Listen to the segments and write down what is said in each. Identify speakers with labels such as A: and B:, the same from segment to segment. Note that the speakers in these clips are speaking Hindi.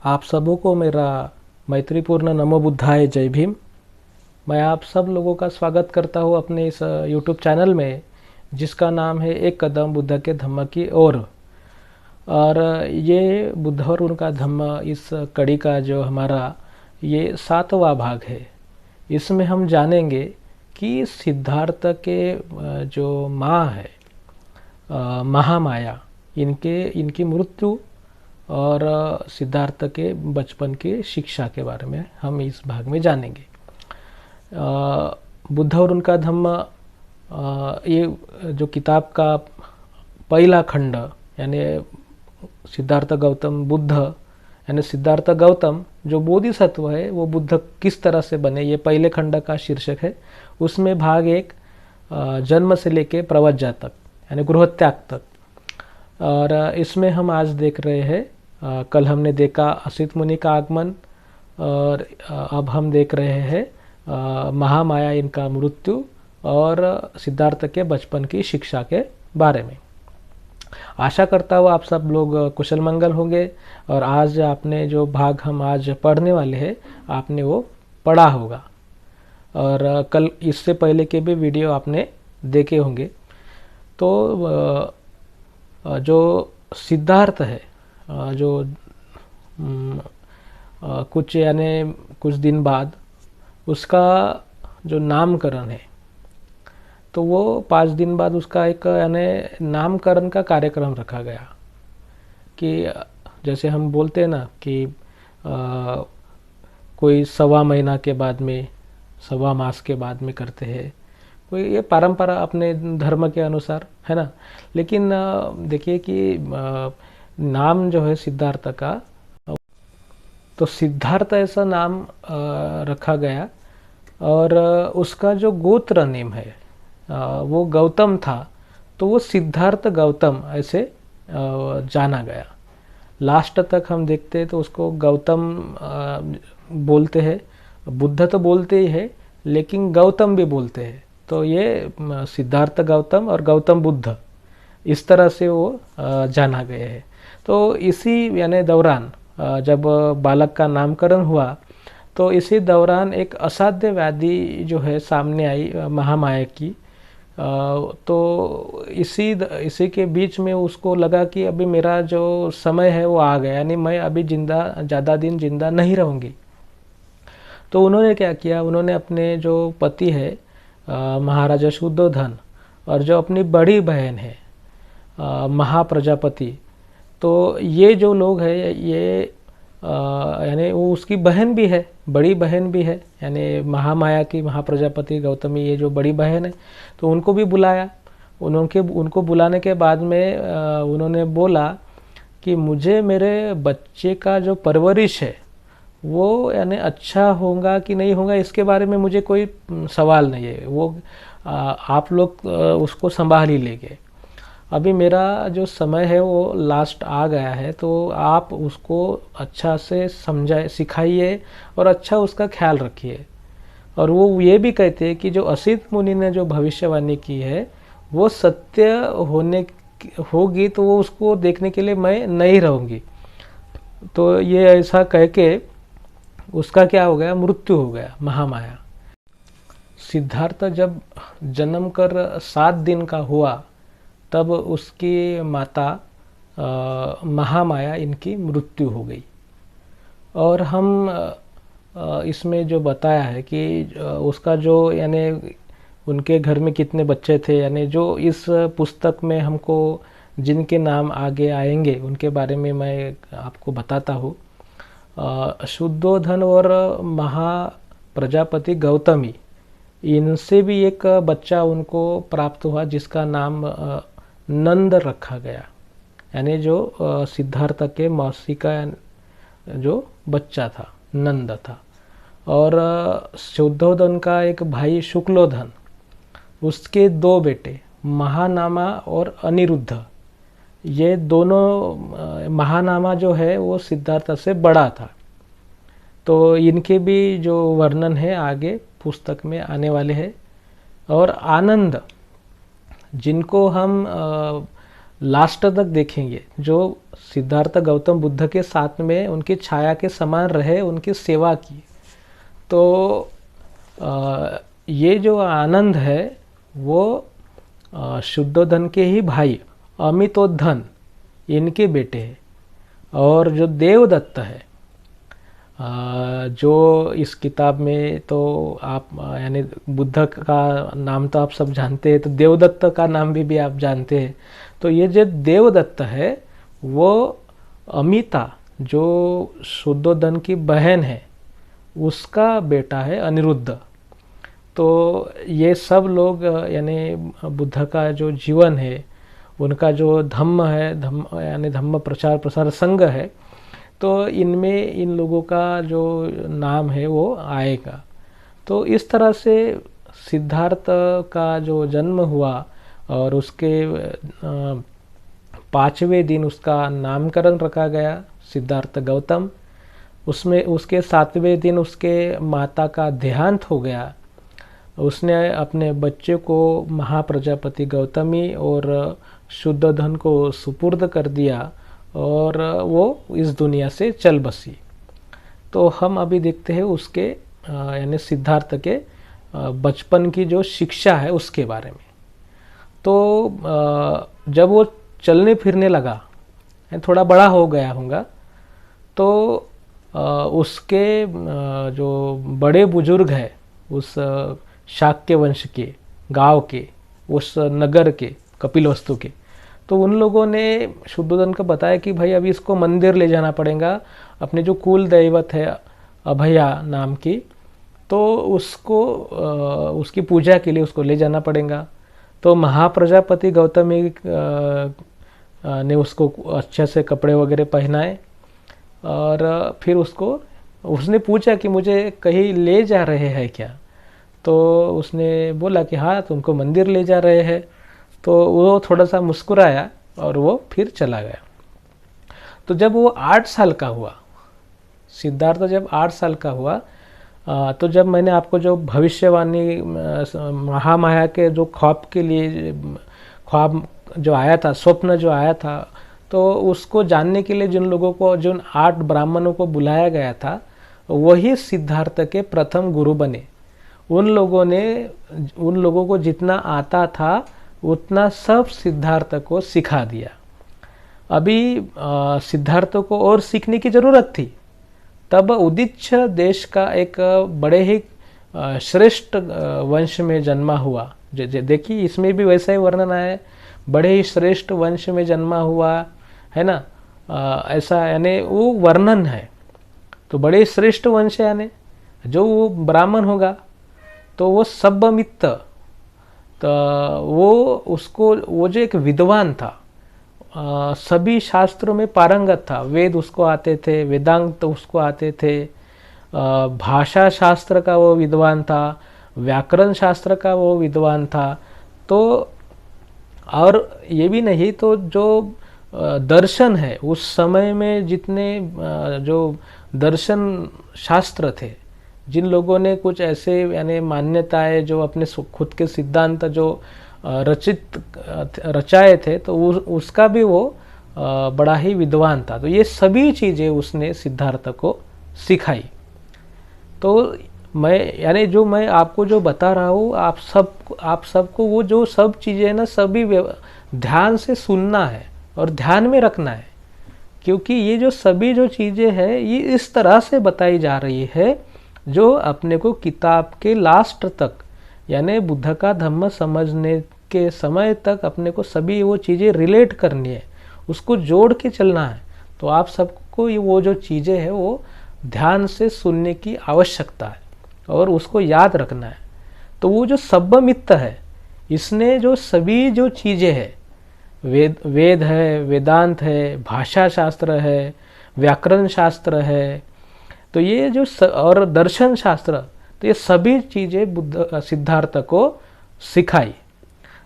A: आप सबों को मेरा मैत्रीपूर्ण नमो बुद्धाय जय भीम। मैं आप सब लोगों का स्वागत करता हूँ अपने इस यूट्यूब चैनल में, जिसका नाम है एक कदम बुद्ध के धम्म की ओर। और ये बुद्ध और उनका धम्म इस कड़ी का जो हमारा ये 7वां भाग है। इसमें हम जानेंगे कि सिद्धार्थ के जो माँ है महामाया, इनकी मृत्यु और सिद्धार्थ के बचपन की शिक्षा के बारे में हम इस भाग में जानेंगे। बुद्ध और उनका धम्म ये जो किताब का पहला खंड, यानी सिद्धार्थ गौतम बुद्ध, यानी सिद्धार्थ गौतम जो बोधिसत्व है वो बुद्ध किस तरह से बने, ये पहले खंड का शीर्षक है। उसमें भाग 1 जन्म से लेके प्रवज्जा तक, यानी गृहत्याग तक। और इसमें हम आज देख रहे हैं, कल हमने देखा असित मुनि का आगमन, और अब हम देख रहे हैं महामाया, इनका मृत्यु और सिद्धार्थ के बचपन की शिक्षा के बारे में। आशा करता हूँ आप सब लोग कुशल मंगल होंगे और आज आपने जो भाग हम आज पढ़ने वाले हैं आपने वो पढ़ा होगा, और कल इससे पहले के भी वीडियो आपने देखे होंगे। तो जो सिद्धार्थ है, जो कुछ दिन बाद उसका जो नामकरण है, तो वो 5 दिन बाद उसका एक यानी नामकरण का कार्यक्रम रखा गया। कि जैसे हम बोलते हैं ना कि कोई 1.25 महीना के बाद में, 1.25 मास के बाद में करते हैं, कोई ये परंपरा अपने धर्म के अनुसार है ना। लेकिन देखिए कि नाम जो है सिद्धार्थ का, तो सिद्धार्थ ऐसा नाम रखा गया। और उसका जो गोत्र नेम है वो गौतम था, तो वो सिद्धार्थ गौतम ऐसे जाना गया। लास्ट तक हम देखते हैं तो उसको गौतम बोलते हैं। बुद्ध तो बोलते ही है, लेकिन गौतम भी बोलते हैं। तो ये सिद्धार्थ गौतम और गौतम बुद्ध इस तरह से वो जाना गए हैं। तो इसी यानी दौरान जब बालक का नामकरण हुआ, तो इसी दौरान एक असाध्य व्याधि जो है सामने आई महामाया की। तो इसी के बीच में उसको लगा कि अभी मेरा जो समय है वो आ गया, यानी मैं अभी ज़्यादा दिन जिंदा नहीं रहूँगी। तो उन्होंने क्या किया, उन्होंने अपने जो पति है महाराजा शुद्धोधन, और जो अपनी बड़ी बहन है महाप्रजापति, तो ये जो लोग हैं ये यानी वो उसकी बहन भी है, बड़ी बहन भी है, यानी महामाया की, महाप्रजापति गौतमी ये जो बड़ी बहन है, तो उनको भी बुलाया। उनको बुलाने के बाद में उन्होंने बोला कि मुझे मेरे बच्चे का जो परवरिश है वो यानी अच्छा होगा कि नहीं होगा, इसके बारे में मुझे कोई सवाल नहीं है, वो आप लोग उसको संभाल ही लेंगे। अभी मेरा जो समय है वो लास्ट आ गया है, तो आप उसको अच्छा से समझाए, सिखाइए और अच्छा उसका ख्याल रखिए। और वो ये भी कहते हैं कि जो असित मुनि ने जो भविष्यवाणी की है वो सत्य होगी, तो वो उसको देखने के लिए मैं नहीं रहूँगी। तो ये ऐसा कह के उसका क्या हो गया, मृत्यु हो गया महामाया। सिद्धार्थ जब जन्म कर 7 दिन का हुआ, तब उसकी माता महामाया इनकी मृत्यु हो गई। और हम इसमें जो बताया है कि उसका जो यानी उनके घर में कितने बच्चे थे, यानी जो इस पुस्तक में हमको जिनके नाम आगे आएंगे उनके बारे में मैं आपको बताता हूँ। शुद्धोधन और महाप्रजापति गौतमी, इनसे भी एक बच्चा उनको प्राप्त हुआ जिसका नाम नंद रखा गया, यानी जो सिद्धार्थ के मौसी का जो बच्चा था नंद था। और शुद्धोधन का एक भाई शुक्लोधन, उसके 2 बेटे महानामा और अनिरुद्ध, ये दोनों, महानामा जो है वो सिद्धार्थ से बड़ा था। तो इनके भी जो वर्णन है आगे पुस्तक में आने वाले हैं। और आनंद, जिनको हम लास्ट तक देखेंगे, जो सिद्धार्थ गौतम बुद्ध के साथ में उनकी छाया के समान रहे, उनकी सेवा की। तो ये जो आनंद है वो शुद्धोधन के ही भाई अमितोधन इनके बेटे हैं। और जो देवदत्त है, जो इस किताब में तो आप यानी बुद्ध का नाम तो आप सब जानते हैं, तो देवदत्त का नाम भी आप जानते हैं। तो ये जो देवदत्त है वो अमिता, जो शुद्धोधन की बहन है, उसका बेटा है अनिरुद्ध। तो ये सब लोग यानी बुद्ध का जो जीवन है, उनका जो धम्म है, धम्म यानी धम्म प्रचार प्रसार संघ है, तो इनमें इन लोगों का जो नाम है वो आएगा। तो इस तरह से सिद्धार्थ का जो जन्म हुआ और उसके 5वें दिन उसका नामकरण रखा गया सिद्धार्थ गौतम। उसमें उसके 7वें दिन उसके माता का देहांत हो गया। उसने अपने बच्चे को महाप्रजापति गौतमी और शुद्धोधन को सुपुर्द कर दिया और वो इस दुनिया से चल बसी। तो हम अभी देखते हैं उसके यानी सिद्धार्थ के बचपन की जो शिक्षा है उसके बारे में। तो जब वो चलने फिरने लगा, थोड़ा बड़ा हो गया होगा, तो उसके जो बड़े बुजुर्ग हैं उस शाक्य वंश के, गांव के, उस नगर के, कपिलवस्तु के, तो उन लोगों ने शुद्धोधन को बताया कि भाई अभी इसको मंदिर ले जाना पड़ेगा, अपने जो कुल दैवत है अभया नाम की, तो उसको उसकी पूजा के लिए उसको ले जाना पड़ेगा। तो महाप्रजापति गौतमी ने उसको अच्छे से कपड़े वगैरह पहनाए और फिर उसने पूछा कि मुझे कहीं ले जा रहे हैं क्या। तो उसने बोला कि हाँ, तुमको मंदिर ले जा रहे हैं। तो वो थोड़ा सा मुस्कुराया और वो फिर चला गया। तो जब वो 8 साल का हुआ, सिद्धार्थ जब 8 साल का हुआ, तो जब मैंने आपको जो भविष्यवाणी महामाया के जो ख्वाब के लिए ख्वाब जो आया था, स्वप्न जो आया था, तो उसको जानने के लिए जिन लोगों को, जिन 8 ब्राह्मणों को बुलाया गया था, वही सिद्धार्थ के प्रथम गुरु बने। उन लोगों को जितना आता था उतना सब सिद्धार्थ को सिखा दिया। अभी सिद्धार्थ को और सीखने की ज़रूरत थी। तब उदीच्छ देश का एक बड़े ही श्रेष्ठ वंश में जन्मा हुआ। देखिए इसमें भी वैसा ही वर्णन है, बड़े ही श्रेष्ठ वंश में जन्मा हुआ है ना, ऐसा यानी वो वर्णन है। तो बड़े श्रेष्ठ वंश यानी जो वो ब्राह्मण होगा तो वो सब्बमित्त, तो वो जो एक विद्वान था, सभी शास्त्रों में पारंगत था। वेद उसको आते थे, वेदांत उसको आते थे, भाषा शास्त्र का वो विद्वान था, व्याकरण शास्त्र का वो विद्वान था। तो और ये भी नहीं, तो जो दर्शन है उस समय में जितने जो दर्शन शास्त्र थे, जिन लोगों ने कुछ ऐसे यानी मान्यताएं जो अपने खुद के सिद्धांत जो रचाए थे, तो उसका भी वो बड़ा ही विद्वान था। तो ये सभी चीज़ें उसने सिद्धार्थ को सिखाई। तो मैं यानी जो मैं आपको जो बता रहा हूँ, आप सबको वो जो सब चीज़ें ना, सभी ध्यान से सुनना है और ध्यान में रखना है, क्योंकि ये जो सभी जो चीज़ें हैं ये इस तरह से बताई जा रही है जो अपने को किताब के लास्ट तक, यानी बुद्ध का धम्म समझने के समय तक अपने को सभी वो चीज़ें रिलेट करनी है, उसको जोड़ के चलना है। तो आप सबको ये वो जो चीज़ें हैं वो ध्यान से सुनने की आवश्यकता है और उसको याद रखना है। तो वो जो सब्बमित्त है, इसने जो सभी जो चीज़ें हैं, वेद है, वेदांत है, भाषा शास्त्र है, व्याकरण शास्त्र है, तो ये जो और दर्शन शास्त्र, तो ये सभी चीज़ें बुद्ध सिद्धार्थ को सिखाई।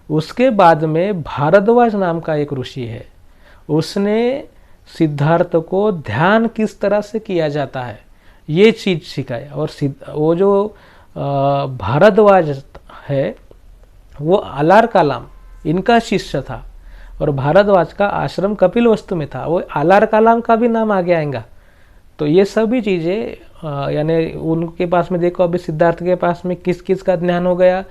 A: उसके बाद में भारद्वाज नाम का एक ऋषि है, उसने सिद्धार्थ को ध्यान किस तरह से किया जाता है ये चीज़ सिखाई। और वो जो भारद्वाज है वो अलार कालाम इनका शिष्य था। और भारद्वाज का आश्रम कपिलवस्तु में था, वो आलार कलाम का भी नाम आगे आएगा। तो ये सभी चीज़ें यानी उनके पास में देखो, अभी सिद्धार्थ के पास में किस किस का ज्ञान हो गया।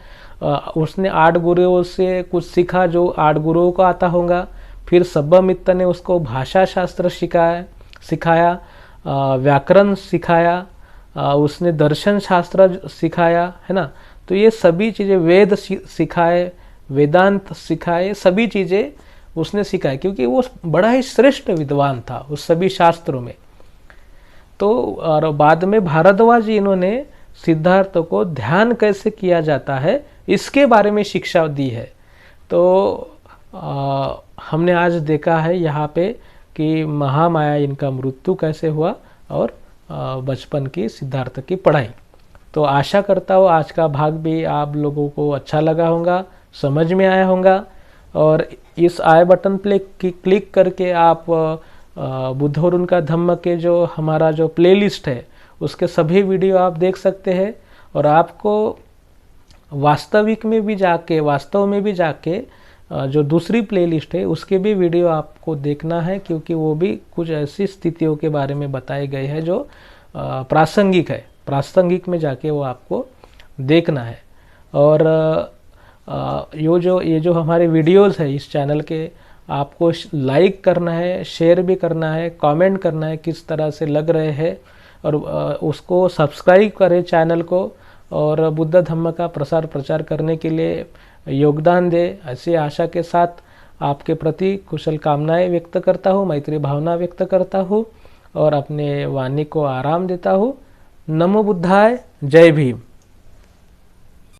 A: उसने 8 गुरुओं से कुछ सीखा जो 8 गुरुओं को आता होगा। फिर सब्बमित्त ने उसको भाषा शास्त्र सिखाया, व्याकरण सिखाया, उसने दर्शन शास्त्र सिखाया, है ना। तो ये सभी चीज़ें, वेद सिखाए, वेदांत सिखाए, सभी चीज़ें उसने सिखाई, क्योंकि वो बड़ा ही श्रेष्ठ विद्वान था उस सभी शास्त्रों में। तो और बाद में भारद्वाज जी इन्होंने सिद्धार्थ को ध्यान कैसे किया जाता है इसके बारे में शिक्षा दी है। तो हमने आज देखा है यहाँ पे कि महामाया इनका मृत्यु कैसे हुआ और बचपन की सिद्धार्थ की पढ़ाई। तो आशा करता हूँ आज का भाग भी आप लोगों को अच्छा लगा होगा, समझ में आया होगा। और इस आई बटन पे क्लिक करके आप बुद्ध और उनका धम्म के जो हमारा जो प्लेलिस्ट है उसके सभी वीडियो आप देख सकते हैं। और आपको वास्तव में भी जाके जो दूसरी प्लेलिस्ट है उसके भी वीडियो आपको देखना है, क्योंकि वो भी कुछ ऐसी स्थितियों के बारे में बताए गए हैं जो प्रासंगिक है। प्रासंगिक में जाके वो आपको देखना है। और ये जो हमारे वीडियोस है इस चैनल के, आपको लाइक करना है, शेयर भी करना है, कमेंट करना है किस तरह से लग रहे हैं, और उसको सब्सक्राइब करें चैनल को, और बुद्ध धम्म का प्रचार करने के लिए योगदान दे। ऐसी आशा के साथ आपके प्रति कुशल कामनाएं व्यक्त करता हूँ, मैत्री भावना व्यक्त करता हूँ और अपने वाणी को आराम देता हूँ। नमो बुद्धाय, जय भीम।